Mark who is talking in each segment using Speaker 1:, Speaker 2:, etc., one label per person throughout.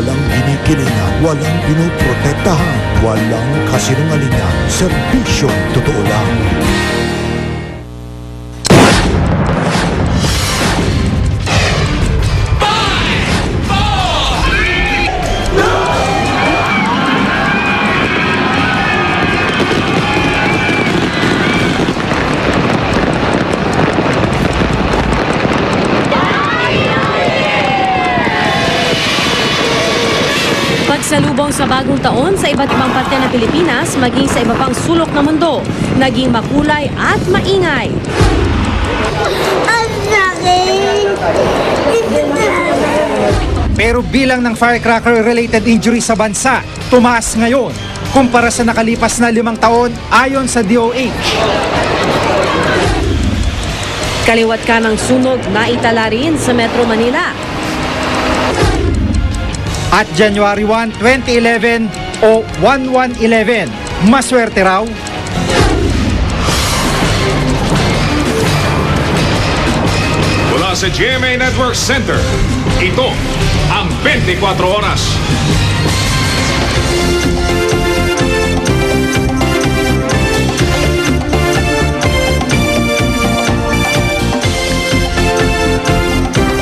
Speaker 1: walang ginikilingan, walang pinoprotektahan, walang kasinungalingan, serbisyong totoo lang.
Speaker 2: Pagsalubong sa bagong taon sa iba't ibang parte ng Pilipinas, maging sa iba pang sulok ng mundo, naging makulay at maingay.
Speaker 3: Pero bilang ng firecracker-related injury sa bansa, tumaas ngayon kumpara sa nakalipas na 5 taon ayon sa DOH.
Speaker 2: Kaliwat ka ng sunog na itala rin sa Metro Manila.
Speaker 3: At January 1, 2011 o 1111, maswerte raw.
Speaker 4: Mula sa GMA Network Center, ito ang 24 Oras.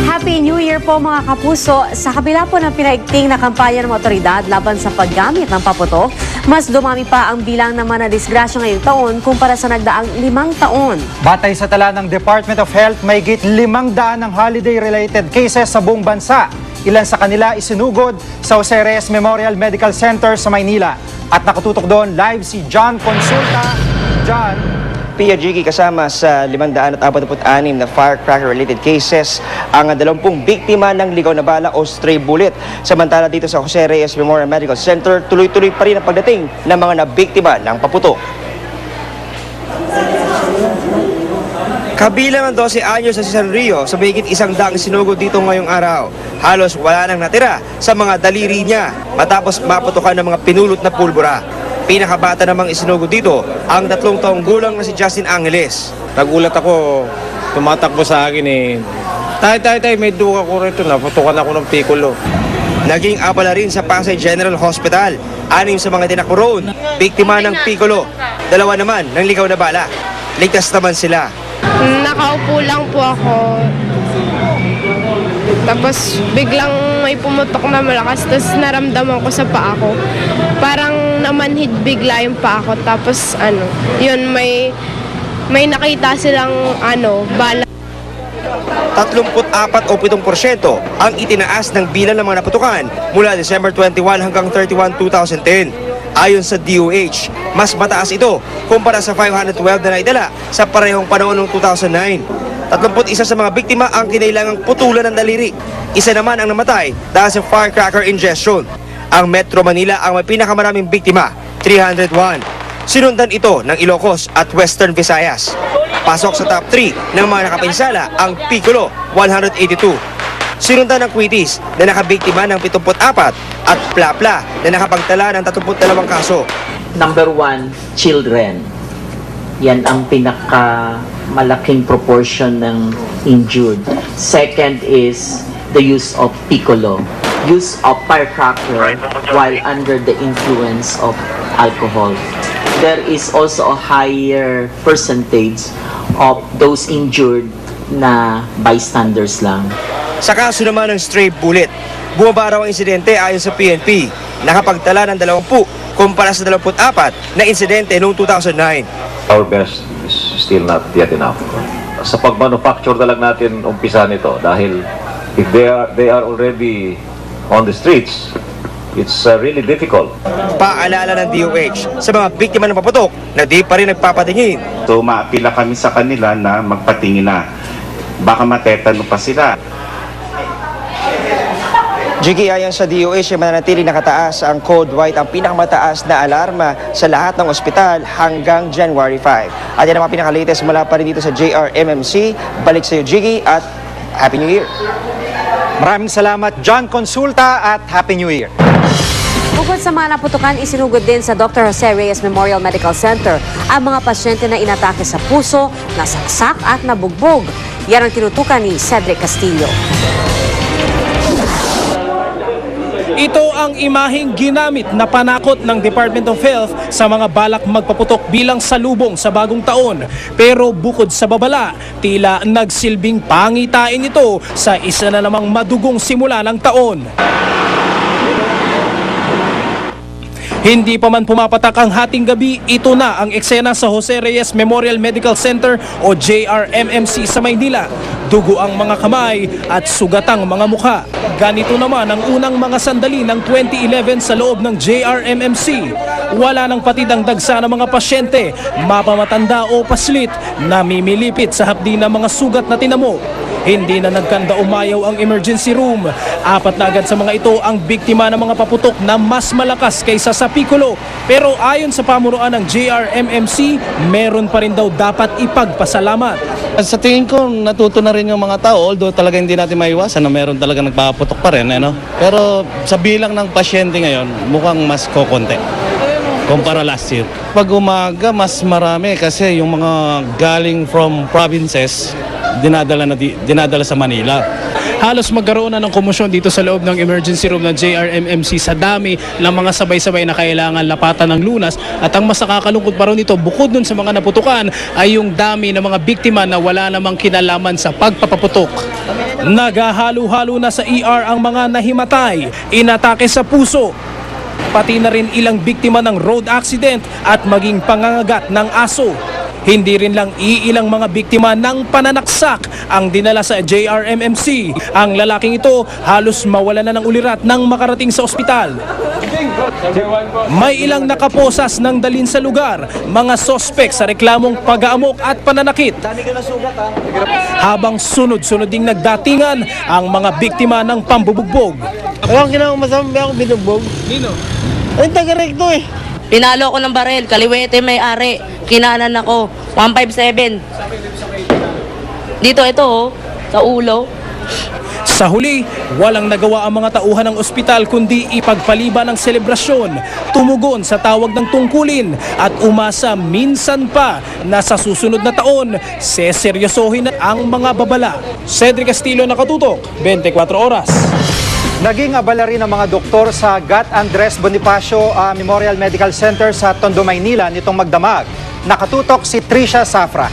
Speaker 2: Happy New Year po mga kapuso. Sa kabila po ng pinaigting na kampanya ng mga otoridad laban sa paggamit ng paputok, mas dumami pa ang bilang ng mga nadisgrasya ngayong taon kumpara sa nagdaang 5 taon.
Speaker 3: Batay sa tala ng Department of Health, may higit 500 ng holiday-related cases sa buong bansa. Ilan sa kanila isinugod sa Jose Reyes Memorial Medical Center sa Maynila. At nakatutok doon live si John Consulta. John.
Speaker 5: Pia Jiggy, kasama sa 546 na firecracker-related cases ang 20 biktima ng ligaw na bala o stray bullet. Samantala dito sa Jose Reyes Memorial Medical Center, tuloy-tuloy pa rin ang pagdating ng mga nabiktima ng paputok. Kabilang ng 12 anyos sa si San Rio sa mahigit 100 sinugod dito ngayong araw. Halos wala nang natira sa mga daliri niya matapos maputukan ng mga pinulot na pulbura. Pinakabata namang isinugod dito ang 3 taong gulang na si Justin Angeles.
Speaker 6: Nagulat ako, tumatakbo sa akin Tay, may duka ko rito, naputukan ako ng pikulo.
Speaker 5: Naging abala rin sa Pasay General Hospital. 6 sa mga tinakbo roon, biktima ng pikulo. 2 naman ng ligaw na bala. Ligtas naman sila.
Speaker 7: Nakaupo lang po ako. Tapos biglang may pumutok na malakas, tapos naramdaman ko sa paa ko. Parang namanhid bigla yung paa ko. Tapos yun may nakita silang bala.
Speaker 5: 34 o 7% ang itinaas ng bilang ng mga naputukan mula December 21 hanggang 31, 2010. Ayon sa DOH, mas mataas ito kumpara sa 512 na naidala sa parehong panahon noong 2009. 31 sa mga biktima ang kinailangang putulan ng daliri. 1 naman ang namatay dahil sa firecracker ingestion. Ang Metro Manila ang may pinakamaraming biktima, 301. Sinundan ito ng Ilocos at Western Visayas. Pasok sa top 3 ng mga nakapinsala ang Piccolo, 182. Sinundan ng Quitis na nakabiktima ng 74 at Plapla na nakapagtala ng 32 kaso.
Speaker 8: Number 1, children. Yan ang pinakamalaking proportion ng injured. Second is the use of piccolo. Use of firecracker while under the influence of alcohol. There is also a higher percentage of those injured na bystanders lang.
Speaker 5: Sa kaso naman ng stray bullet, bumaba raw ang insidente ayon sa PNP. Nakapagtala ng 20 kumpara sa 24 na insidente noong 2009.
Speaker 9: Our best is still not yet enough. Sa pag-manufacture na lang natin umpisa nito dahil if they are already on the streets, it's really difficult.
Speaker 5: Paalala ng DOH sa mga biktima ng paputok na di pa rin nagpapatingin.
Speaker 10: So maapila kami sa kanila na magpatingin na. Baka matetano pa sila.
Speaker 5: Jiggy, ayon sa DOH, mananatili nakataas ang Code White, ang pinakamataas na alarma sa lahat ng ospital hanggang January 5. At yan ang mga pinakalatest mula pa rin dito sa JRMMC. Balik sa iyo, Jiggy, at Happy New Year.
Speaker 3: Maraming salamat, John Consulta, at Happy New Year.
Speaker 2: Bukod sa mga naputukan, isinugod din sa Dr. Jose Reyes Memorial Medical Center ang mga pasyente na inatake sa puso, nasaksak at nabugbog. Yan ang tinutukan ni Cedric Castillo.
Speaker 11: Ito ang imaheng ginamit na panakot ng Department of Health sa mga balak magpaputok bilang salubong sa bagong taon. Pero bukod sa babala, tila nagsilbing pangitain ito sa isa na namang madugong simula ng taon. Hindi pa man pumapatak ang hating gabi, ito na ang eksena sa Jose Reyes Memorial Medical Center o JRMMC sa Maynila. Dugo ang mga kamay at sugatang mga mukha. Ganito naman ang unang mga sandali ng 2011 sa loob ng JRMMC. Wala nang patid ang dagsa ng mga pasyente, mapamatanda o paslit, namimilipit sa hapdi ng mga sugat na tinamo. Hindi na nagkanda umayaw ang emergency room. 4 na agad sa mga ito ang biktima ng mga paputok na mas malakas kaysa sa Piccolo. Pero ayon sa pamunuan ng JRMMC, meron pa rin daw dapat ipagpasalamat.
Speaker 12: Sa tingin ko, natuto na rin yung mga tao, although talaga hindi natin maiwasan na meron talaga nagpaputok pa rin. Pero sa bilang ng pasyente ngayon, mukhang mas kokonti kumpara last year. Pag umaga, mas marami kasi yung mga galing from provinces, dinadala sa Manila.
Speaker 11: Halos magkaroon na ng komosyon dito sa loob ng emergency room ng JRMMC sa dami ng mga sabay-sabay na kailangan lapatan ng lunas. At ang mas nakakalungkot pa rin nito, bukod dun sa mga naputukan, ay yung dami ng mga biktima na wala namang kinalaman sa pagpapaputok. Naghahalo-halo na sa ER ang mga nahimatay, inatake sa puso, pati na rin ilang biktima ng road accident at maging pangangagat ng aso. Hindi rin lang iilang mga biktima ng pananaksak ang dinala sa JRMMC. Ang lalaking ito halos mawala na ng ulirat nang makarating sa ospital. May ilang nakaposas ng dalhin sa lugar, mga sospek sa reklamong pag-aamok at pananakit. Habang sunod-sunod ding nagdatingan ang mga biktima ng pambubugbog.
Speaker 6: Ang ginawang masama, ako binugbog.
Speaker 11: Nino?
Speaker 6: Ay, taga-recto eh.
Speaker 13: Pinalo ko ng baril, kaliwete may ari, kinanan ako, 157. Dito ito sa ulo.
Speaker 11: Sa huli, walang nagawa ang mga tauhan ng ospital kundi ipagpaliban ng selebrasyon, tumugon sa tawag ng tungkulin at umasa minsan pa na sa susunod na taon, seseryosohin ang mga babala. Cedric Castillo, Nakatutok, 24 Oras.
Speaker 3: Naging abala rin ang mga doktor sa Gat Andres Bonifacio Memorial Medical Center sa Tondo, Maynila nitong magdamag. Nakatutok si Trisha Safra.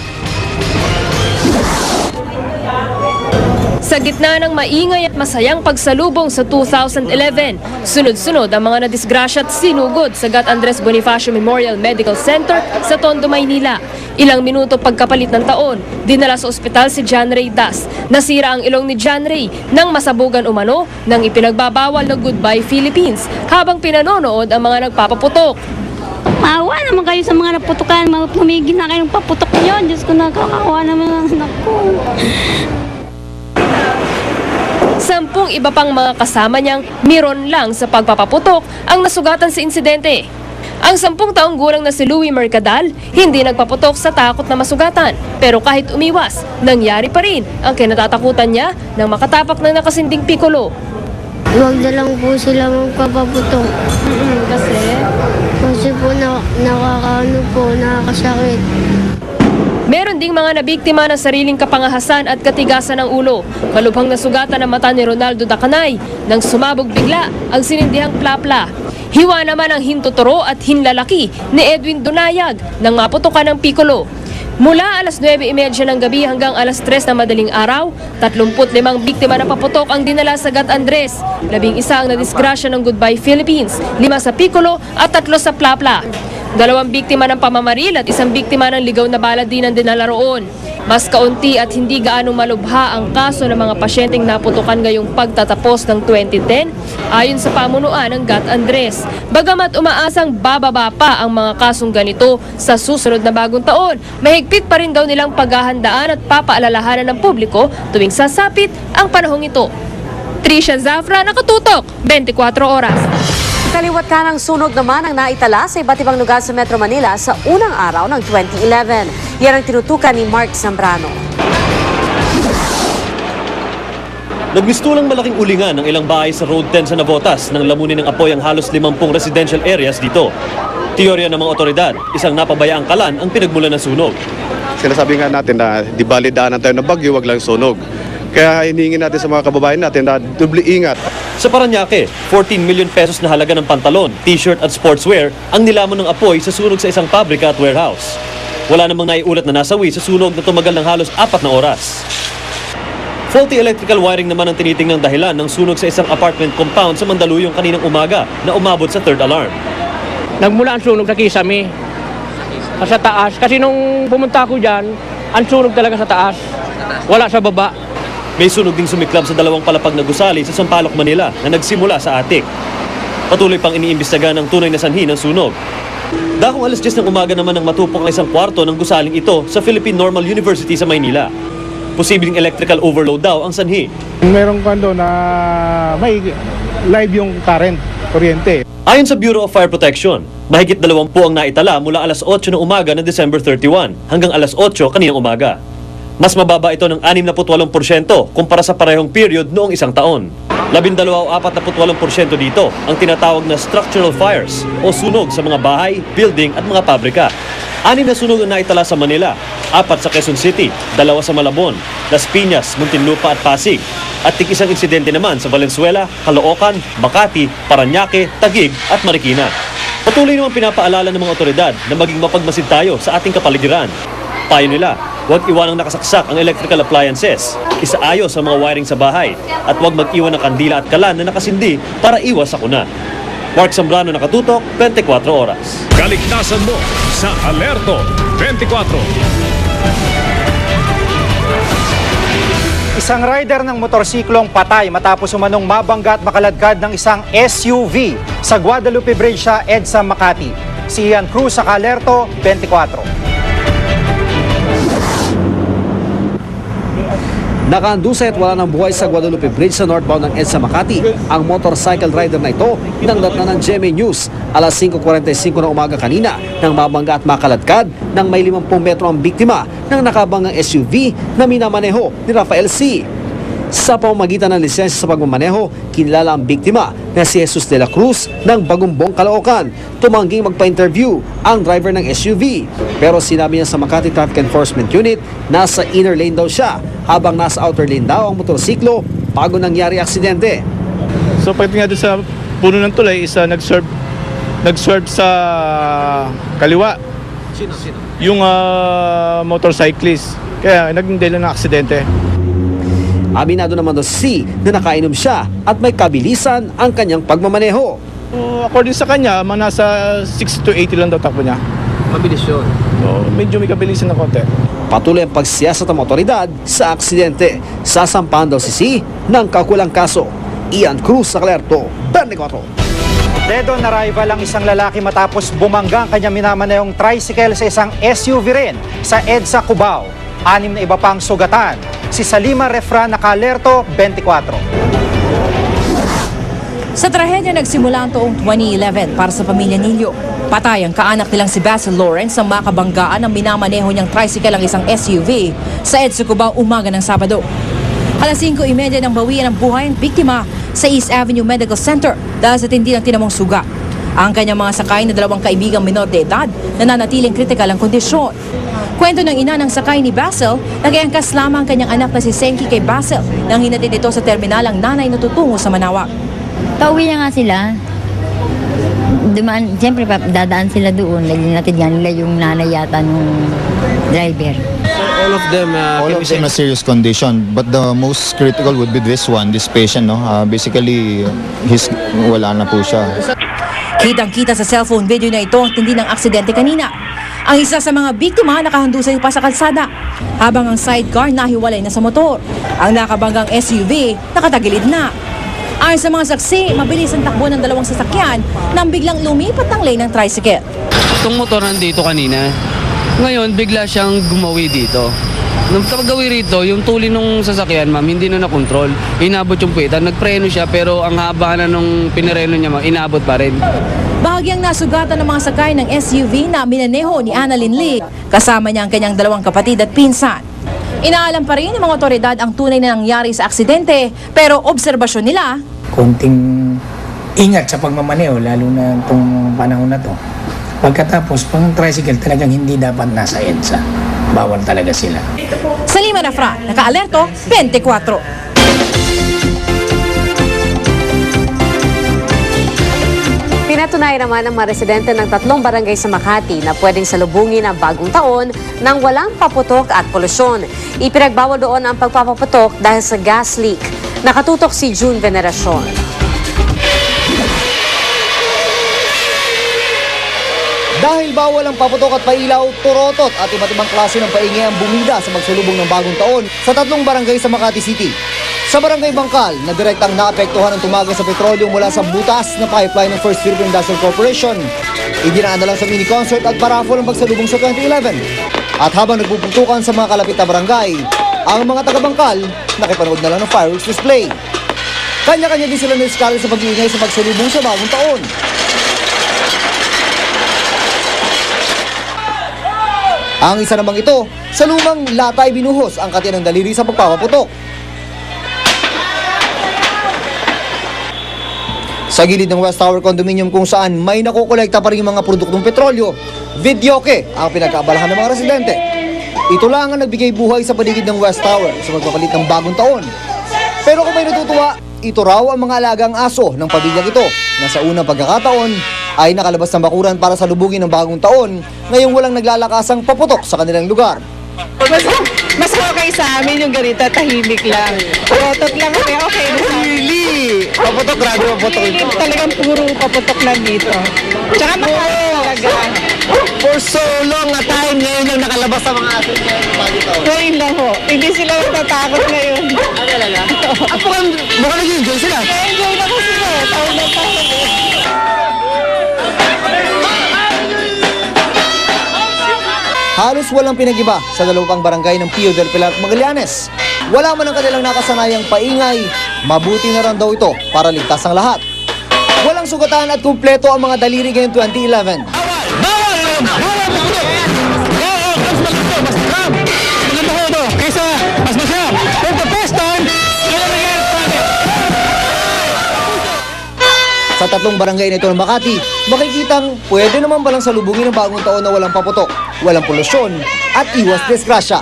Speaker 14: Sa gitna ng maingay at masayang pagsalubong sa 2011, sunod-sunod ang mga nadisgrasya at sinugod sa Gat Andres Bonifacio Memorial Medical Center sa Tondo, Maynila. Ilang minuto pagkapalit ng taon, dinala sa ospital si John Ray Das. Nasira ang ilong ni John Ray nang masabugan umano ng ipinagbabawal na Goodbye Philippines habang pinanonood ang mga nagpapaputok.
Speaker 15: Maawa naman kayo sa mga naputukan. Pumigil na kayo ng paputok nyo. Diyos ko, nakakawa naman ang anak ko.
Speaker 14: 10 iba pang mga kasama niyang miron lang sa pagpapaputok ang nasugatan sa insidente. Ang 10 taong gulang na si Louie Mercadal hindi nagpaputok sa takot na masugatan. Pero kahit umiwas, nangyari pa rin ang kinatatakutan niya nang makatapak ng nakasinding Piccolo.
Speaker 15: Huwag na lang po sila magpapaputok. Kasi po nakakasakit.
Speaker 14: Meron ding mga nabiktima ng sariling kapangahasan at katigasan ng ulo. Malubhang nasugatan ang mata ni Ronaldo Dacanay nang sumabog bigla ang sinindihang plapla. Hiwa naman ang hintuturo at hinlalaki ni Edwin Dunayag nang maputukan ng Piccolo. Mula alas 9:30 ng gabi hanggang alas 3 ng madaling araw, 35 biktima na paputok ang dinala sa Gat Andres. 11 ang nadisgrasya ng Goodbye Philippines, 5 sa Piccolo at 3 sa Plapla. 2 biktima ng pamamaril at 1 biktima ng ligaw na bala din ang dinala roon. Mas kaunti at hindi gaanong malubha ang kaso ng mga pasyenteng naputukan ngayong pagtatapos ng 2010 ayon sa pamunuan ng Gat Andres. Bagamat umaasang bababa pa ang mga kasong ganito sa susunod na bagong taon, mahigpit pa rin daw nilang paghahandaan at papaalalahanan ng publiko tuwing sasapit ang panahong ito. Trisha Zafra, Nakatutok, 24 Oras.
Speaker 2: Kaliwat ka ng sunog naman ang naitala sa iba't ibang lugar sa Metro Manila sa unang araw ng 2011. Yan ang tinutukan ni Mark Zambrano.
Speaker 16: Nagmistulang malaking ulingan ng ilang bahay sa Road 10 sa Navotas nang lamunin ng apoy ang halos 50 residential areas dito. Teorya ng mga otoridad, isang napabayaang kalan ang pinagmulan ng sunog.
Speaker 17: Sinasabi nga natin na di bali daanan tayo ng bagyo, wag lang sunog. Kaya hinihingi natin sa mga kababayan natin na dubli ingat.
Speaker 16: Sa Parañaque, 14 million pesos na halaga ng pantalon, t-shirt at sportswear ang nilamon ng apoy sa sunog sa isang pabrika at warehouse. Wala namang naiulat na nasawi sa sunog na tumagal ng halos 4 na oras. Faulty electrical wiring naman ang tinitingnang dahilan ng sunog sa isang apartment compound sa Mandaluyong kaninang umaga na umabot sa 3rd alarm.
Speaker 18: Nagmula ang sunog sa kisame, sa taas. Kasi nung pumunta ako dyan, ang sunog talaga sa taas. Wala sa baba.
Speaker 16: May sunog ding sumiklab sa 2 palapag na gusali sa Sampaloc, Manila na nagsimula sa attic. Patuloy pang iniimbestigahan ng tunay na sanhi ng sunog. Dakong alas 10 ng umaga naman ang matupok ang isang kwarto ng gusaling ito sa Philippine Normal University sa Maynila. Posibleng electrical overload daw ang sanhi.
Speaker 19: Meron kando na may live yung current, kuryente.
Speaker 16: Ayon sa Bureau of Fire Protection, mahigit 20 ang naitala mula alas 8 ng umaga ng December 31 hanggang alas 8 kaninang umaga. Mas mababa ito ng 68% kumpara sa parehong period noong isang taon. 12 o 48% dito ang tinatawag na structural fires o sunog sa mga bahay, building at mga pabrika. 6 na sunog ang naitala sa Manila, 4 sa Quezon City, 2 sa Malabon, Las Piñas, Muntinlupa at Pasig, at tig-isang insidente naman sa Valenzuela, Caloocan, Makati, Parañaque, Taguig at Marikina. Patuloy naman pinapaalala ng mga otoridad na maging mapagmasid tayo sa ating kapaligiran. Payo nila, huwag iwanang nakasaksak ang electrical appliances, isaayos ang mga wiring sa bahay, at huwag mag-iwan ng kandila at kalan na nakasindi para iwas sakuna. Mark Zambrano, nakatutok, 24 oras.
Speaker 4: Kaligtasan mo sa Alerto 24.
Speaker 3: Isang rider ng motorsiklong patay matapos umanong mabangga at makaladkad ng isang SUV sa Guadalupe Bridge sa EDSA Makati. Si Ian Cruz sa Alerto 24.
Speaker 20: Nakaandusay at wala ng buhay sa Guadalupe Bridge sa northbound ng EDSA Makati. Ang motorcycle rider na ito, pinanggat na ng GMA News alas 5:45 ng umaga kanina nang mabangga at makaladkad ng may 50 metro ang biktima ng nakabanggang SUV na minamaneho ni Rafael C. Sa pamamagitan ng lisensya sa pagmamaneho, kinilala ang biktima na si Jesus de la Cruz ng Bagumbong, Caloocan. Tumangging magpa-interview ang driver ng SUV. Pero sinabi niya sa Makati Traffic Enforcement Unit, nasa inner lane daw siya, habang nasa outer lane daw ang motorsiklo bago nangyari aksidente.
Speaker 19: So pagdating doon sa puno ng tulay, isa nag-swerve sa kaliwa.
Speaker 20: Sino?
Speaker 19: Yung motorcyclist. Kaya naging dahilan ng aksidente.
Speaker 20: Aminado naman daw si na nakainom siya at may kabilisan ang kanyang pagmamaneho.
Speaker 19: According sa kanya, nasa 60 to 80 lang daw takbo niya.
Speaker 20: Mabilis yun.
Speaker 19: So, medyo may kabilisan ng konti.
Speaker 20: Patuloy ang pagsiyasat ng otoridad sa aksidente. Sasampahan daw si C ng kakulang kaso. Ian Cruz sa Alerto 24.
Speaker 3: Dead on arrival ang isang lalaki matapos bumangga ang kanyang minamanehong tricycle sa isang SUV rin sa EDSA Cubao. 6 na iba pang sugatan. Si Salima Refran na Alerto 24.
Speaker 21: Sa trahedya nagsimula ang taong 2011 para sa pamilya Nilio. Patay ang kaanak nilang si Basil Lawrence ang makabanggaan ng minamaneho niyang tricycle ang isang SUV sa EDSA Cubao umaga ng Sabado. Alas 5:30 ng bawian ang buhay ng biktima sa East Avenue Medical Center dahil sa tindi ng tinamong sugat. Ang kanyang mga sakay na 2 kaibigang minor de edad nananatiling kritikal ang kondisyon. Kwento ng ina ng sakay ni Basil, nag-iangkas lamang ang kanyang anak na si Senki kay Basil nang hinatid ito sa terminal ang nanay na tutungo sa Manawag.
Speaker 22: Pauwi na nga sila. Siyempre dadaan sila doon. Natinatid nga nila yung nanay yata nung driver.
Speaker 23: All of them in a serious condition, but the most critical would be this patient, no? Basically, wala na po siya.
Speaker 21: Kitang-kita sa cellphone video na ito ang tindi ng aksidente kanina. Ang isa sa mga biktima nakahandusay pa sa kalsada, habang ang sidecar nahiwalay na sa motor. Ang nakabanggang SUV nakatagilid na. Ayon sa mga saksi, mabilis ang takbo ng 2 sasakyan nang biglang lumipat ang lane ng tricycle.
Speaker 24: Itong motor nandito kanina. Ngayon, bigla siyang gumawi dito. Nung paggawi rito, yung tuli nung sasakyan, ma'am, hindi na nakontrol. Inabot yung puwitan. Nagpreno siya, pero ang haba na nung pinireno niya, ma'am, inabot pa rin.
Speaker 21: Bahagyang nasugatan ng mga sakay ng SUV na minaneho ni Annalyn Lee. Kasama niya ang kanyang 2 kapatid at pinsan. Inaalam pa rin ng mga otoridad ang tunay na nangyari sa aksidente, pero obserbasyon nila,
Speaker 25: konting ingat sa pagmamaneho, lalo na itong panahon na to. Pagkatapos, pang tricycle talagang hindi dapat nasa EDSA. Bawal talaga sila.
Speaker 21: Salima Refran, Alerto 24.
Speaker 2: Pinatunayan naman ng mga residente ng 3 barangay sa Makati na pwedeng salubungin ang bagong taon nang walang paputok at polusyon. Ipinagbawal doon ang pagpapaputok dahil sa gas leak. Nakatutok si June Veneracion.
Speaker 1: Dahil bawal ang paputok at pailaw, turotot at iba't ibang klase ng paingay ang bumida sa magsulubong ng bagong taon sa 3 barangay sa Makati City. Sa Barangay Bangkal, na direktang naapektuhan ng tumagas sa petrolyo mula sa butas na pipeline ng First Philippine Industrial Corporation. Idinaan na lang sa mini-concert at paraffol ang pagsalubong sa 2011. At habang nagpupuntukan sa mga kalapit na barangay, ang mga taga-Bangkal nakipanood na lang ng fireworks display. Kanya-kanya din sila na-discard sa pag-iingay sa pagsalubong sa bagong taon. Ang isa namang ito, sa lumang lata ay binuhos ang katiyan ng daliri sa pagpapaputok. Sa gilid ng West Tower Condominium kung saan may nakukolekta pa rin yung mga produktong petrolyo, videoke ang pinagkaabalahan ng mga residente. Ito lang ang nagbigay buhay sa paligid ng West Tower sa pagpapalit ng bagong taon. Pero kung may natutuwa, ito raw ang mga alagang aso ng pamilyang ito na sa unang pagkakataon ay nakalabas ng bakuran para salubungin ng bagong taon ngayong walang naglalakasang paputok sa kanilang lugar.
Speaker 7: Mas okay sa amin yung ganito, tahimik lang. Paputok lang kami, okay na sa amin. Really? Paputok, grabe paputok ito. Talagang puro paputok lang dito. Tsaka makakita talaga.
Speaker 1: For so long na time, ngayon lang nakalabas sa mga aso niya ng bagong taon.
Speaker 7: Ngayon lang ho. Hindi sila natatakot ngayon.
Speaker 1: Talaga? At baka nag-enjoy sila?
Speaker 7: Enjoy na ko sila. Taon na taon eh.
Speaker 1: Halos walang pinag-iba sa 2 barangay ng Pio del Pilar, Magallanes. Wala man ang kanilang nakasanayang paingay, mabuti na rin daw ito para ligtas ang lahat. Walang sugatan at kumpleto ang mga daliri ngayong 2011. Sa 3 barangay na ito ng Makati, makikitang pwede naman palang salubungin ng bagong taon na walang paputok, walang polusyon, at iwas disgrasya.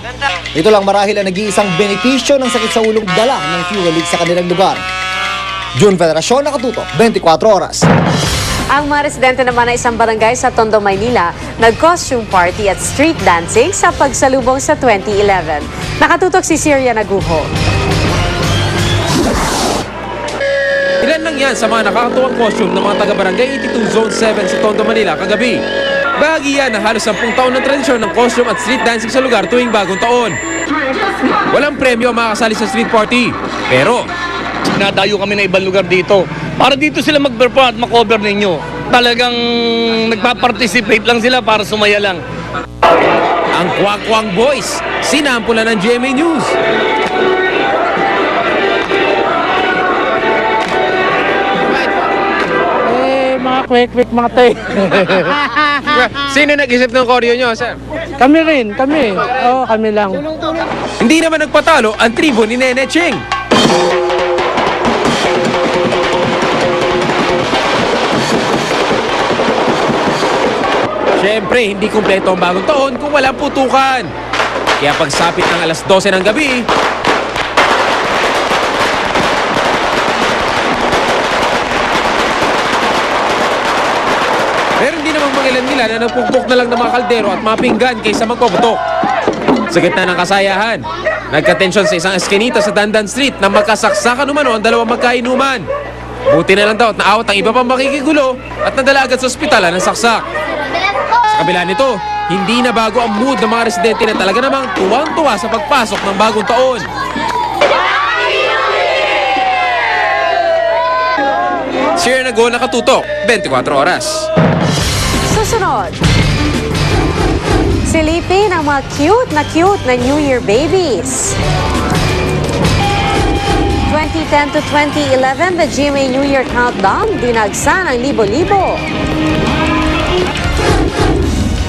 Speaker 1: Ito lang marahil ang nag-iisang benepisyo ng sakit sa ulong dala ng fuel leak sa kanilang lugar. June Veneracion, nakatutok, 24 oras.
Speaker 2: Ang mga residente naman ng isang barangay sa Tondo, Maynila, nag-costume party at street dancing sa pagsalubong sa 2011. Nakatutok si Syria Naguho.
Speaker 8: Ilan lang yan sa mga nakakatuwang costume ng mga taga-barangay 82 Zone 7 sa Tondo, Manila kagabi. Bahagi yan ng halos 10 taon ng tradisyon ng costume at street dancing sa lugar tuwing bagong taon. Walang premyo ang makakasali sa street party. Pero
Speaker 24: Nadayo kami na ibang lugar dito. Para dito sila mag-perform at makover ninyo. Talagang nagpa-participate lang sila para sumaya lang.
Speaker 8: ang Kwak-Kwang Boys, sinampulan ng GMA News.
Speaker 18: Mga kwek-kwek mga tay.
Speaker 8: Sino nag-isip ng choreo nyo, sir?
Speaker 18: Kami rin, kami. Oo, kami lang.
Speaker 8: Hindi naman nagpatalo ang tribo ni Nene Ching. Siyempre, hindi kumpleto ang bagong taon kung walang putukan. Kaya pagsapit ng alas 12 ng gabi, pero hindi namang mangilan nila na nagpukpok na lang ng mga kaldero at mga pinggan kaysa magpaputok. Sa gitna ng kasayahan, nagka-tensyon sa isang eskinita sa Dandan Street na magkasaksakan umano ang dalawang magkainuman. Buti na lang daw at naawat ang iba pang makikigulo at nadala agad sa ospitalan ng saksak. Sa kabila nito, hindi na bago ang mood ng mga residente na talaga namang tuwang-tuwa sa pagpasok ng bagong taon. Share na go, nakatutok, 24 oras.
Speaker 2: Susunod, silipin ang mga cute na New Year babies. 2010 to 2011, the GMA New Year Countdown, dinagsa ng libo-libo.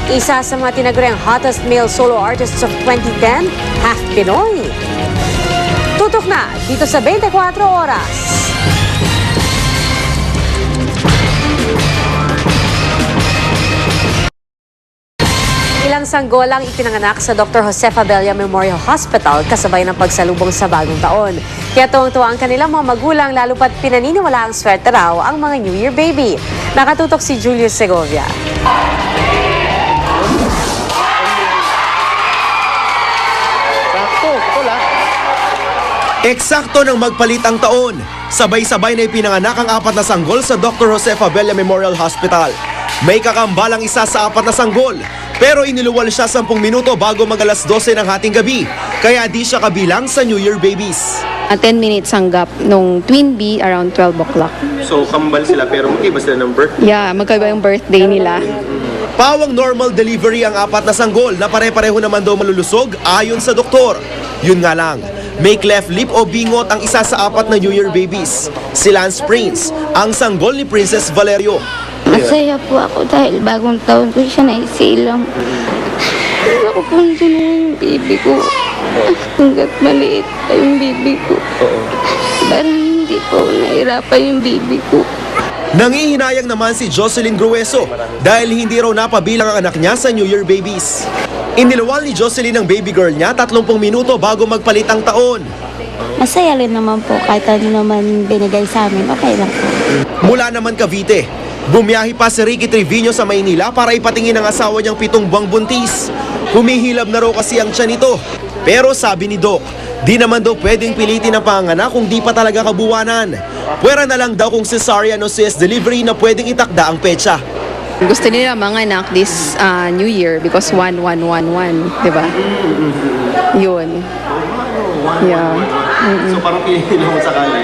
Speaker 2: Isa sa mga tinaguriang hottest male solo artists of 2010, half Pinoy. Tutok na dito sa 24 oras. Ilang sanggol ang ipinanganak sa Dr. Josefa Abella Memorial Hospital kasabay ng pagsalubong sa bagong taon. Kaya tuwang-tuwa ang kanilang mga magulang lalo pat pinaniniwala ang swerte raw ang mga New Year baby. Nakatutok si Julius Segovia.
Speaker 5: Eksakto nang magpalit ang taon, sabay-sabay na ipinanganak ang 4 na sanggol sa Dr. Josefa Abella Memorial Hospital. May kakambalang isa sa 4 na sanggol, pero iniluwal siya 10 minuto bago mag-alas 12 ng hating gabi, kaya di siya kabilang sa New Year babies.
Speaker 6: 10 minutes ang gap nung twin B around 12 o'clock.
Speaker 5: So kambal sila pero magkaiba sila ng birth?
Speaker 6: Yeah, magkaiba yung birthday nila.
Speaker 5: Pawang normal delivery ang 4 na sanggol na pare-pareho naman daw malulusog ayon sa doktor. Yun nga lang, may cleft lip o bingot ang isa sa 4 na New Year babies. Si Lance Prince, ang sanggol ni Princess Valerio.
Speaker 15: Masaya po ako dahil bagong taon ko siya naisilang. Ako po yung baby ko. Hanggat maliit pa yung baby ko. Parang hindi po nahirapan yung baby ko.
Speaker 5: Nangihinayang naman si Jocelyn Grueso dahil hindi raw napabilang ang anak niya sa New Year babies. Iniluwal ni Jocelyn ang baby girl niya 30 minuto bago magpalit ang taon.
Speaker 15: Masaya rin naman po kahit ano naman binigay sa amin. Okay lang po.
Speaker 5: Mula naman Cavite, bumiyahe pa si Ricky Trevino sa Maynila para ipatingin ang asawa niyang 7 buwang buntis. Humihilab na raw kasi ang tiyan nito. Pero sabi ni Doc, di naman daw pwedeng pilitin ang panganak kung di pa talaga kabuwanan. Pwera na lang daw kung cesarean o CS delivery na pwedeng itakda ang petsa.
Speaker 6: Gusto nila manganak this New Year because 1111, di ba? Yun. Yeah.
Speaker 5: So parang pinili mo sakali?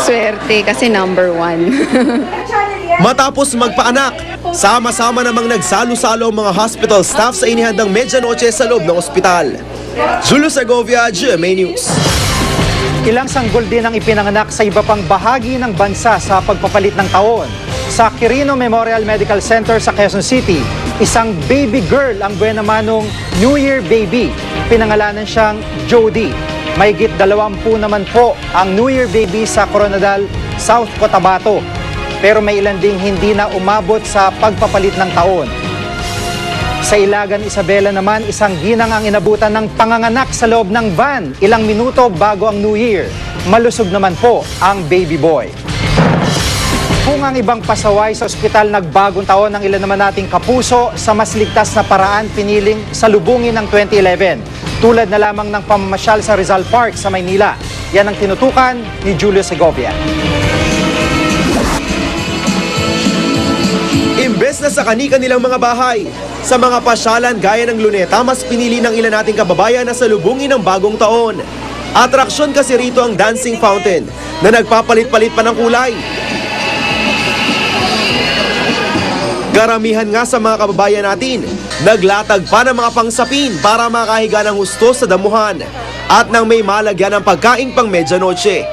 Speaker 6: Swerte kasi number 1.
Speaker 5: Matapos magpaanak, sama-sama namang nagsalo-salo ang mga hospital staff sa inihandang medianoche sa loob ng ospital. Julius Segovia, GMA News.
Speaker 3: Ilang sanggol din ang ipinanganak sa iba pang bahagi ng bansa sa pagpapalit ng taon. Sa Quirino Memorial Medical Center sa Quezon City, isang baby girl ang buena manong New Year baby. Pinangalanan siyang Jody. Mahigit 20 naman po ang New Year baby sa Coronadal, South Cotabato. Pero may ilan ding hindi na umabot sa pagpapalit ng taon. Sa Ilagan, Isabela naman, isang ginang ang inabutan ng panganganak sa loob ng van ilang minuto bago ang New Year. Malusog naman po ang baby boy. Kung ang ibang pasaway sa ospital nagbagong taon ng ilan naman nating kapuso, sa mas ligtas na paraan piniling salubungin ng 2011. Tulad na lamang ng pamamasyal sa Rizal Park sa Maynila. Yan ang tinutukan ni Julio Segovia.
Speaker 5: Imbes na sa kani-kanilang mga bahay, sa mga pasyalan gaya ng Luneta, mas pinili ng ilan nating kababayan na salubungin ng bagong taon. Atraksyon kasi rito ang dancing fountain na nagpapalit-palit pa ng kulay. Karamihan nga sa mga kababayan natin, naglatag pa ng mga pangsapin para makahiga ng husto sa damuhan at nang may malagyan ng pagkaing pang medianoche.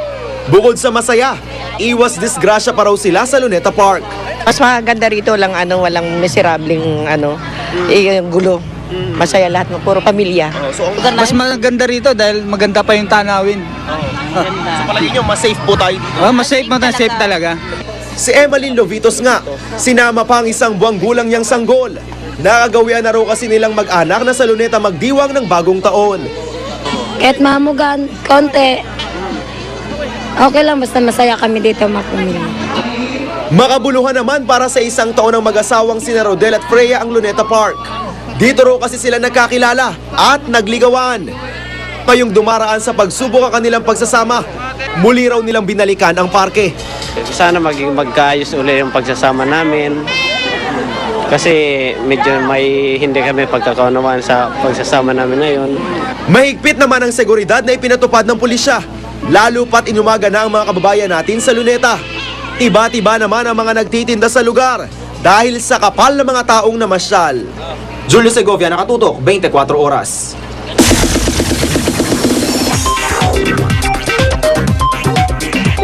Speaker 5: Bukod sa masaya, iwas disgrasya pa raw sila sa Luneta Park.
Speaker 7: Mas maganda rito lang walang miserableng gulo. Masaya lahat, puro pamilya.
Speaker 9: Mas maganda rito dahil maganda pa yung tanawin.
Speaker 5: So palagi nyo, mas safe po tayo dito?
Speaker 9: Mas safe talaga.
Speaker 5: Si Emeline Lovitos nga, sinama pa ang isang buwang gulang niyang sanggol. Nakagawian na raw kasi nilang mag-anak na sa Luneta magdiwang ng bagong taon.
Speaker 15: Kahit mamugan, konti. Okay lang, basta masaya kami dito mapumili.
Speaker 5: Makabuluhan naman para sa isang taon ng mag-asawang sina Rodel at Freya ang Luneta Park. Dito raw kasi sila nagkakilala at nagligawan. Ngayong dumaraan sa pagsubok ang kanilang pagsasama, muli raw nilang binalikan ang parke.
Speaker 10: Sana magkaayos uli yung pagsasama namin. Kasi medyo may hindi kami pagkakaunawan sa pagsasama namin ngayon.
Speaker 5: Mahigpit naman ang seguridad na ipinatupad ng pulisya, lalo pat inumaga na ang mga kababayan natin sa Luneta. Tiba-tiba naman ang mga nagtitinda sa lugar dahil sa kapal ng mga taong namasyal. Julio Segovia, Nakatutok, 24 Oras.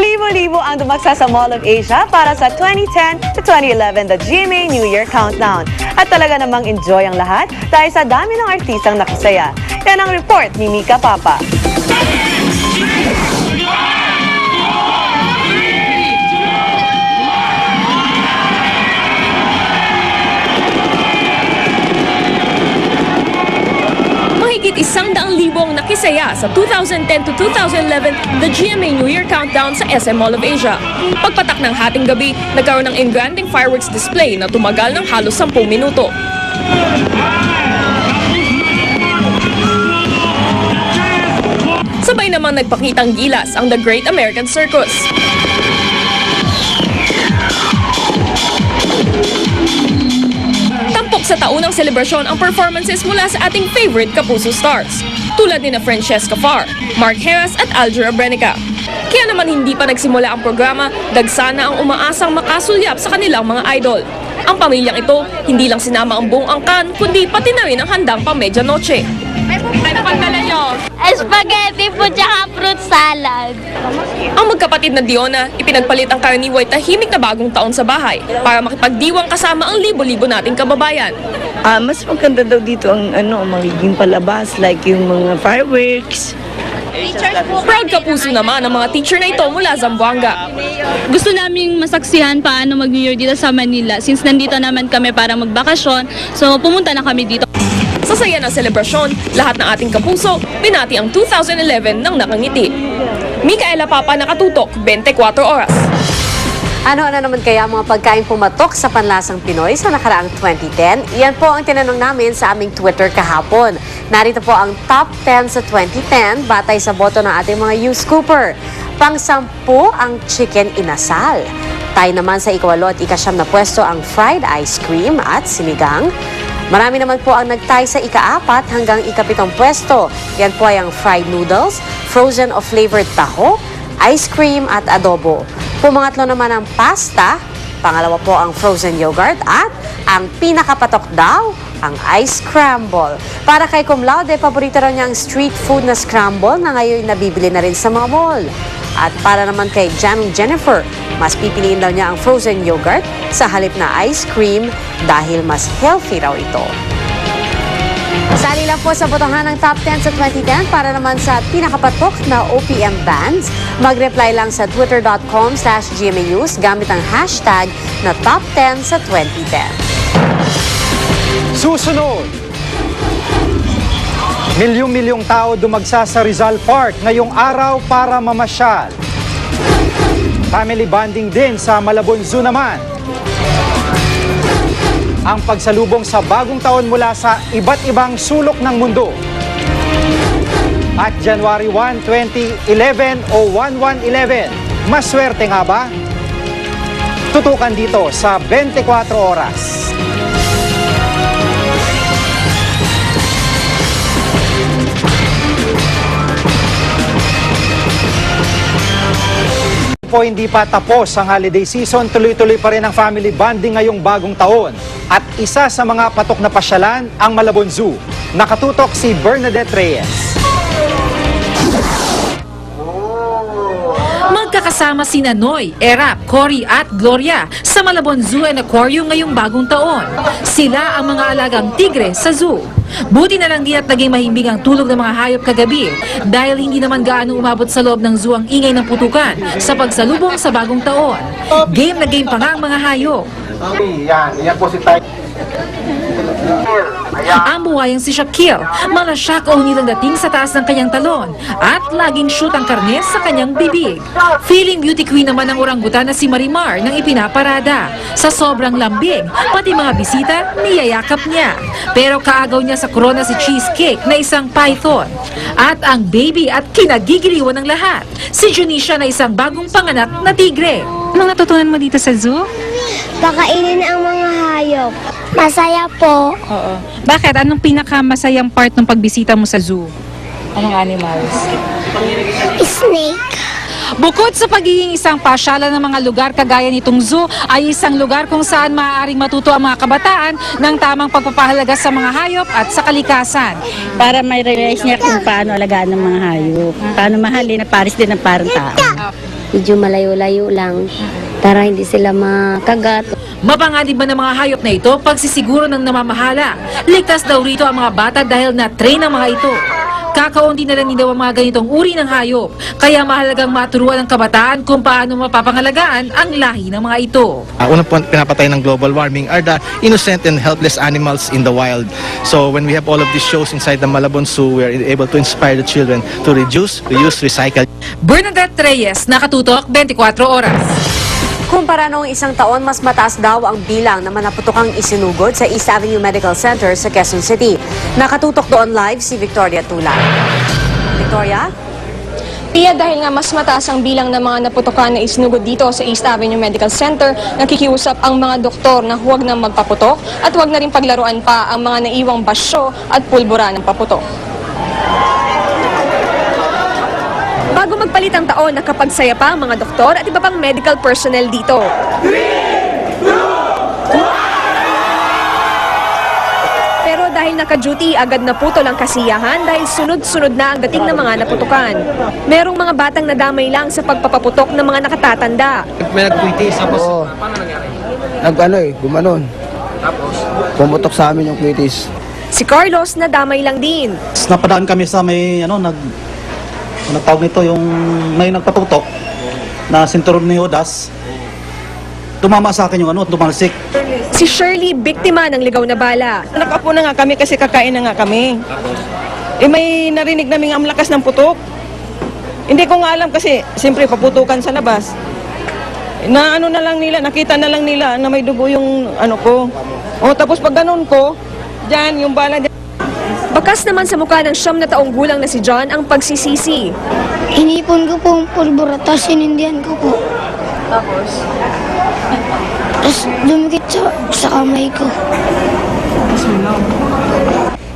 Speaker 12: Libo-libo ang dumaksa sa Mall of Asia para sa 2010 to 2011 The GMA New Year Countdown. At talaga namang enjoy ang lahat dahil sa dami ng artistang nakisaya. Yan ang report ni Mika Papa.
Speaker 11: Nakisaya sa 2010 to 2011 The GMA New Year Countdown sa SM Mall of Asia. Pagpatak ng hating gabi, nagkaroon ng engranding fireworks display na tumagal ng halos 10 minuto. Sabay namang nagpakitang gilas ang The Great American Circus. Tampok sa taunang selebrasyon ang performances mula sa ating favorite Kapuso stars, tulad ni na Francesca Farr, Mark Heras at Alger Abrenica. Kaya naman hindi pa nagsimula ang programa, dagsana ang umaasang makasulyap sa kanilang mga idol. Ang pamilyang ito, hindi lang sinama ang buong angkan, kundi pati na rin ang handang pang-medyanoche. Ano pagdala nyo?
Speaker 15: Spaghetti po tsaka fruit salad.
Speaker 11: Ang magkapatid na Diona, ipinagpalit ang karaniway tahimik na bagong taon sa bahay para makipagdiwang kasama ang libo-libo nating kababayan.
Speaker 13: Mas maganda daw dito ang magiging palabas, like yung mga fireworks.
Speaker 11: Proud Kapuso naman ang mga teacher na ito mula Zamboanga.
Speaker 14: Gusto naming masaksihan paano mag-New Year dito sa Manila since nandito naman kami para magbakasyon. So pumunta na kami dito.
Speaker 11: Sa saya ng selebrasyon, lahat ng ating kapuso, binati ang 2011 ng nakangiti. Micaela Papa, Nakatutok, 24 Oras.
Speaker 2: Ano-ano naman kaya mga pagkain pumatok sa panlasang Pinoy sa nakaraang 2010? Iyan po ang tinanong namin sa aming Twitter kahapon. Narito po ang top 10 sa 2010 batay sa boto ng ating mga U-Scooper. Pang-10 ang chicken inasal. Tayo naman sa ika-8 at ika-9 na pwesto ang fried ice cream at sinigang. Marami naman po ang nagtay sa ika-4 hanggang ika-7 pwesto. Yan po ay ang fried noodles, frozen o flavored taho, ice cream at adobo. Pumangatlo naman ang pasta, pangalawa po ang frozen yogurt at ang pinakapatok daw, ang ice scramble. Para kay Cum Laude, paborito raw niya ang street food na scramble na ngayon nabibili na rin sa mga mall. At para naman kay Janong Jennifer, mas pipiliin daw niya ang frozen yogurt sa halip na ice cream dahil mas healthy raw ito. Sali lang po sa botohan ng top 10 sa 2010 para naman sa pinakapatok na OPM bands. Mag-reply lang sa twitter.com/GMA News gamit ang hashtag na top 10 sa 2010.
Speaker 3: Susunod! Milyong-milyong tao dumagsa sa Rizal Park ngayong araw para mamasyal. Family bonding din sa Malabon Zoo naman. Ang pagsalubong sa bagong taon mula sa iba't ibang sulok ng mundo. At January 1, 2011 o 1111, maswerte nga ba? Tutukan dito sa 24 Oras. Po hindi pa tapos ang holiday season, tuloy-tuloy pa rin ang family bonding ngayong bagong taon. At isa sa mga patok na pasyalan, ang Malabon Zoo. Nakatutok si Bernadette Reyes.
Speaker 21: Magkakasama sina Noy, Erap, Cory at Gloria sa Malabon Zoo and Aquarium ngayong bagong taon. Sila ang mga alagang tigre sa zoo. Buti na lang di at naging mahimbing ang tulog ng mga hayop kagabi dahil hindi naman gaano umabot sa loob ng zoo ang ingay ng putukan sa pagsalubong sa bagong taon. Game na game pa nga ang mga hayop.
Speaker 3: Yan po si Tay.
Speaker 21: Ang buhayang si Shakir, malasyak o nilang dating sa taas ng kanyang talon at laging shoot ang karne sa kanyang bibig. Feeling beauty queen naman ang orangutan na si Marimar nang ipinaparada. Sa sobrang lambing, pati mga bisita niyayakap niya. Pero kaagaw niya sa corona si Cheesecake na isang python. At ang baby at kinagigiliwan ng lahat, si Junisha na isang bagong panganak na tigre. Anong natutunan mo dito sa zoo?
Speaker 15: Pakainin ang mga hayop. Masaya po.
Speaker 21: Oo. Bakit? Anong pinakamasayang part ng pagbisita mo sa zoo? Anong animals?
Speaker 15: Snake.
Speaker 21: Bukod sa pagiging isang pasyalan ng mga lugar kagaya nitong zoo, ay isang lugar kung saan maaaring matuto ang mga kabataan ng tamang pagpapahalaga sa mga hayop at sa kalikasan.
Speaker 16: Para may realize niya kung paano alagaan ng mga hayop, paano mahalin na pares din ng parang tao.
Speaker 15: Medyo malayo-layo lang para hindi sila makagat.
Speaker 21: Mapanganib ba ng mga hayop na ito pagsisiguro ng namamahala? Ligtas daw rito ang mga bata dahil na-train ang mga ito. Kakaunti na lang din daw ang mga ganitong uri ng hayop. Kaya mahalagang maturuan ng kabataan kung paano mapapangalagaan ang lahi ng mga ito.
Speaker 4: Unang po pinapatay ng global warming are the innocent and helpless animals in the wild. So when we have all of these shows inside the Malabon Zoo, we are able to inspire the children to reduce, reuse, recycle.
Speaker 21: Bernadette Reyes, Nakatutok, 24 Oras.
Speaker 2: Kumpara noong isang taon, mas mataas daw ang bilang na manaputokang isinugod sa East Avenue Medical Center sa Quezon City. Nakatutok doon live si Victoria Tulan. Victoria?
Speaker 11: Pia, dahil nga mas mataas ang bilang ng mga naputokan na isinugod dito sa East Avenue Medical Center, nakikiusap ang mga doktor na huwag na magpaputok at huwag na rin paglaruan pa ang mga naiwang basyo at pulbura ng paputok. Bago magpalit ang taon, nakapagsaya pa ang mga doktor at iba pang medical personnel dito. Pero dahil naka-duty, agad naputol ang kasiyahan dahil sunod-sunod na ang dating ng mga naputukan. Merong mga batang nadamay lang sa pagpapaputok ng mga nakatatanda.
Speaker 9: May nag-quitis.
Speaker 17: Oo. Gumanon.
Speaker 9: Tapos?
Speaker 17: Pumutok sa amin yung quitis.
Speaker 11: Si Carlos nadamay lang din.
Speaker 19: Napadaan kami sa may nagtawag nito yung may nagpatutok na sinturon ni Odas. Tumama sa akin yung tumalsik.
Speaker 11: Si Shirley, biktima ng ligaw na bala.
Speaker 7: Nakapo na nga kami kasi kakain na nga kami. May narinig namin ang lakas ng putok. Hindi ko nga alam kasi siyempre paputukan sa labas. Na na lang nila, nakita na lang nila na may dugo yung ko. Tapos pag ganun ko, dyan yung bala dyan.
Speaker 11: Bakas naman sa mukha ng 9 na taong gulang na si John ang pagsisisi.
Speaker 15: Inipon ko po ang pulbura, tapos sinindihan ko po.
Speaker 11: Tapos?
Speaker 15: Tapos dumikit sa kamay ko.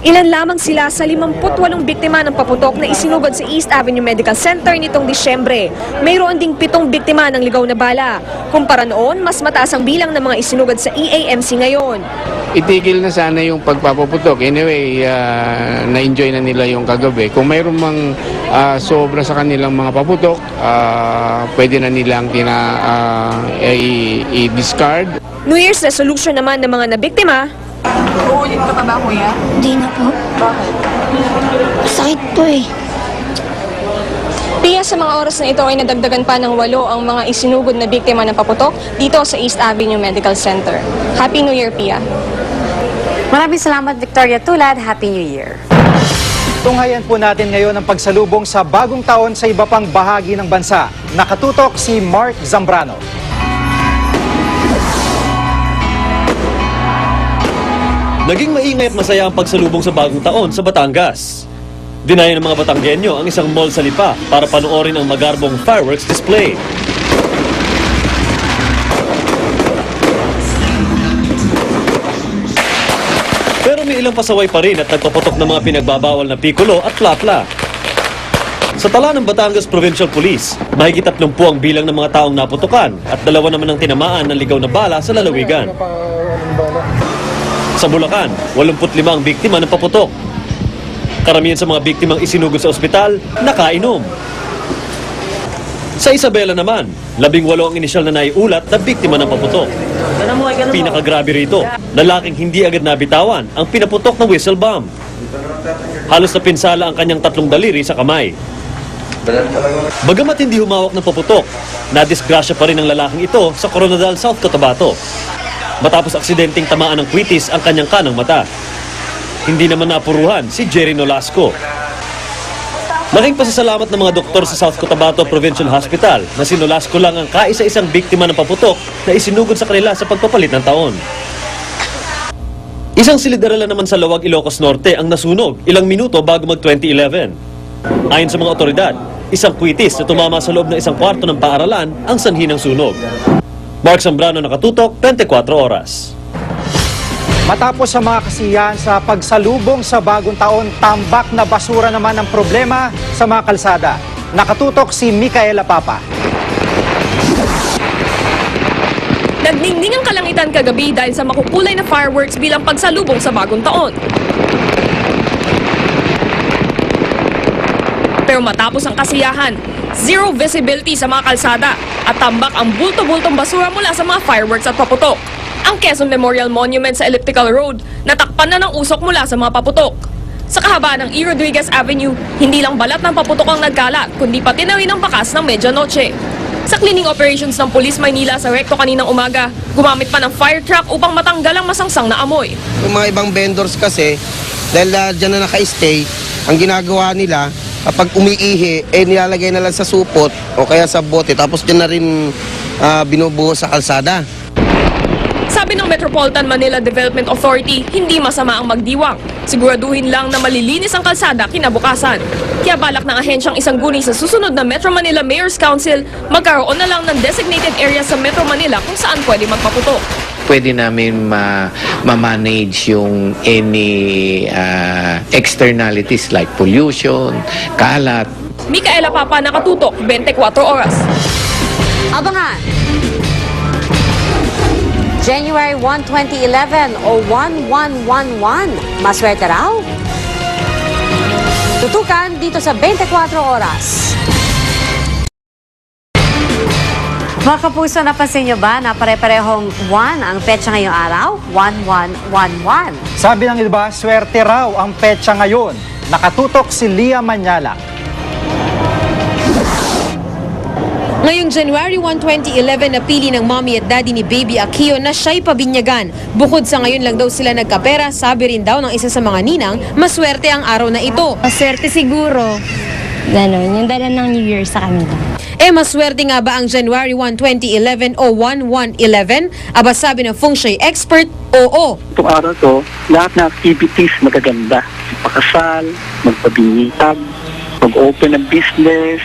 Speaker 11: Ilan lamang sila sa 58 biktima ng paputok na isinugod sa East Avenue Medical Center nitong Disyembre. Mayroon ding 7 biktima ng ligaw na bala. Kumpara noon, mas mataas ang bilang ng mga isinugod sa EAMC ngayon.
Speaker 20: Itigil na sana yung pagpapaputok. Anyway, na-enjoy na nila yung kagabi. Kung mayroon mang sobra sa kanilang mga paputok, pwede na nilang i-discard.
Speaker 11: New Year's resolution naman ng mga nabiktima. Uulit ka pa ba, kuya?
Speaker 15: Di na po.
Speaker 11: Bakit?
Speaker 15: Sakit po eh.
Speaker 11: Pia, sa mga oras na ito ay nadagdagan pa ng 8 ang mga isinugod na biktima ng paputok dito sa East Avenue Medical Center. Happy New Year, Pia.
Speaker 2: Maraming salamat, Victoria Tulad. Happy New Year.
Speaker 3: Tunghayan po natin ngayon ang pagsalubong sa bagong taon sa iba pang bahagi ng bansa. Nakatutok si Mark Zambrano.
Speaker 22: Naging maingay at masaya ang pagsalubong sa bagong taon sa Batangas. Dinaya ng mga Batanggenyo ang isang mall sa Lipa para panoorin ang magarbong fireworks display. Pero may ilang pasaway pa rin at nagpaputok ng mga pinagbabawal na piccolo at plapla. Sa tala ng Batangas Provincial Police, mahigit 30 ang bilang ng mga taong naputukan at 2 naman ang tinamaan ng ligaw na bala sa lalawigan. Sa Bulacan, 85 ang biktima ng paputok. Karamihan sa mga biktimang isinugod sa ospital, nakainom. Sa Isabela naman, 18 ang inisyal na naiulat na biktima ng paputok. Pinakagrabe rito, lalaking hindi agad nabitawan ang pinaputok ng whistle bomb. Halos napinsala ang kanyang 3 daliri sa kamay. Bagamat hindi humawak ng paputok, nadisgrasya pa rin ang lalaking ito sa Coronadal, South Cotabato. Matapos aksidenteng tamaan ng kwitis ang kanyang kanang mata. Hindi naman napuruhan si Jerry Nolasco. Laking pasasalamat ng mga doktor sa South Cotabato Provincial Hospital na si Nolasco lang ang kaisa-isang biktima ng paputok na isinugod sa kanila sa pagpapalit ng taon. Isang silid-aralan naman sa Lawag, Ilocos Norte ang nasunog ilang minuto bago mag-2011. Ayon sa mga otoridad, isang kwitis na tumama sa loob ng isang kwarto ng paaralan ang sanhi ng sunog. Mark Zambrano, Nakatutok, 24 Oras.
Speaker 3: Matapos sa mga kasiyahan sa pagsalubong sa bagong taon, tambak na basura naman ang problema sa mga kalsada. Nakatutok si Micaela Papa.
Speaker 11: Nagdingding ang kalangitan kagabi dahil sa makukulay na fireworks bilang pagsalubong sa bagong taon. Pero matapos ang kasiyahan, zero visibility sa mga kalsada at tambak ang bulto-bultong basura mula sa mga fireworks at paputok. Ang Quezon Memorial Monument sa Elliptical Road natakpan na ng usok mula sa mga paputok. Sa kahabaan ng E. Rodriguez Avenue, hindi lang balat ng paputok ang nagkalat, kundi pati na rin ang bakas ng medianoche. Sa cleaning operations ng Police Maynila sa Recto kaninang umaga, gumamit pa ng fire truck upang matanggal ang masangsang na amoy.
Speaker 17: Yung mga ibang vendors kasi, dahil dyan na naka-stay, ang ginagawa nila, kapag umiihi, nilalagay na lang sa supot o kaya sa bote, tapos dyan na rin binubuhos sa kalsada.
Speaker 11: Sabi ng Metropolitan Manila Development Authority, hindi masama ang magdiwang. Siguraduhin lang na malilinis ang kalsada kinabukasan. Kaya balak ng ahensyang isang guni sa susunod na Metro Manila Mayor's Council, magkaroon na lang ng designated area sa Metro Manila kung saan pwede magpaputok.
Speaker 1: Pwede namin ma-manage yung any externalities like pollution, kalat.
Speaker 11: Micaela Papa, nakatutok, 24 oras.
Speaker 2: Abangan! January 1, 2011 o 1111, maswerte raw? Tutukan dito sa 24 oras. Mga kapuso, napansin nyo ba na pare-parehong 1 ang petsa ngayong araw? 1111.
Speaker 3: Sabi ng iba, swerte raw ang petsa ngayon. Nakatutok si Lia Manyala.
Speaker 18: Ngayong January 1, 2011, napili ng mommy at daddy ni Baby Akio na siya'y pabinyagan. Bukod sa ngayon lang daw sila nagkapera, sabi rin daw ng isa sa mga ninang, maswerte ang araw na ito.
Speaker 15: Maswerte siguro. Ganon, yung dala ng New Year sa kanila.
Speaker 18: Maswerte nga ba ang January 1, 2011 o 1111? Aba sabi ng feng shui expert, oo.
Speaker 23: Itong araw to, lahat na activities magaganda. Pakasal, magpabingitag, mag-open ng business.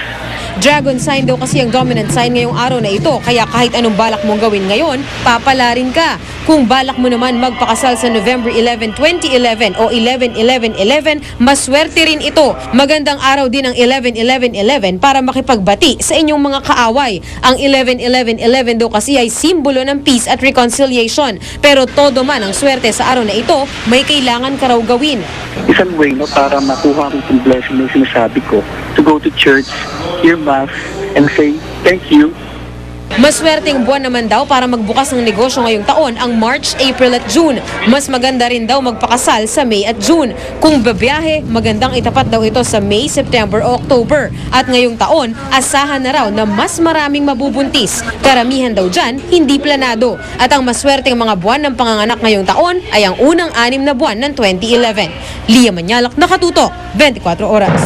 Speaker 18: Dragon sign daw kasi ang dominant sign ngayong araw na ito, kaya kahit anong balak mong gawin ngayon, papala rin ka. Kung balak mo naman magpakasal sa November 11, 2011 o 11-11-11, maswerte rin ito. Magandang araw din ang 11-11-11 para makipagbati sa inyong mga kaaway. Ang 11-11-11 daw kasi ay simbolo ng peace at reconciliation. Pero todo man ang swerte sa araw na ito, may kailangan ka raw gawin.
Speaker 23: Isang way para makuha ko itong blessing na sinasabi ko, to go to church, hear mass, and say thank you.
Speaker 18: Maswerteng buwan naman daw para magbukas ng negosyo ngayong taon ang March, April at June. Mas maganda rin daw magpakasal sa May at June. Kung babiyahe, magandang itapat daw ito sa May, September o October. At ngayong taon, asahan na raw na mas maraming mabubuntis. Karamihan daw dyan, hindi planado. At ang maswerteng mga buwan ng panganganak ngayong taon ay ang unang 6 na buwan ng 2011. Lia Manyalak, nakatutok, 24 oras.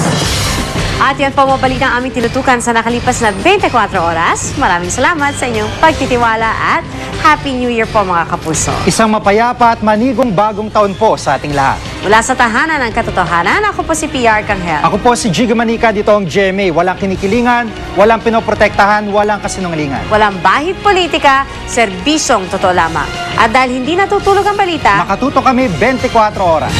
Speaker 2: At yan po mabalik ang aming tinutukan sa nakalipas na 24 oras. Maraming salamat sa inyong pagtitiwala at Happy New Year po mga kapuso.
Speaker 3: Isang mapayapa at manigong bagong taon po sa ating lahat.
Speaker 2: Mula sa tahanan ng katotohanan, ako po si PR Kanghel.
Speaker 3: Ako po si Jiga Manica, dito ang GMA. Walang kinikilingan, walang pinoprotektahan, walang kasinungalingan.
Speaker 2: Walang bahid politika, serbisyong totoo lamang. At dahil hindi natutulog ang balita,
Speaker 3: nakatutok kami 24 oras.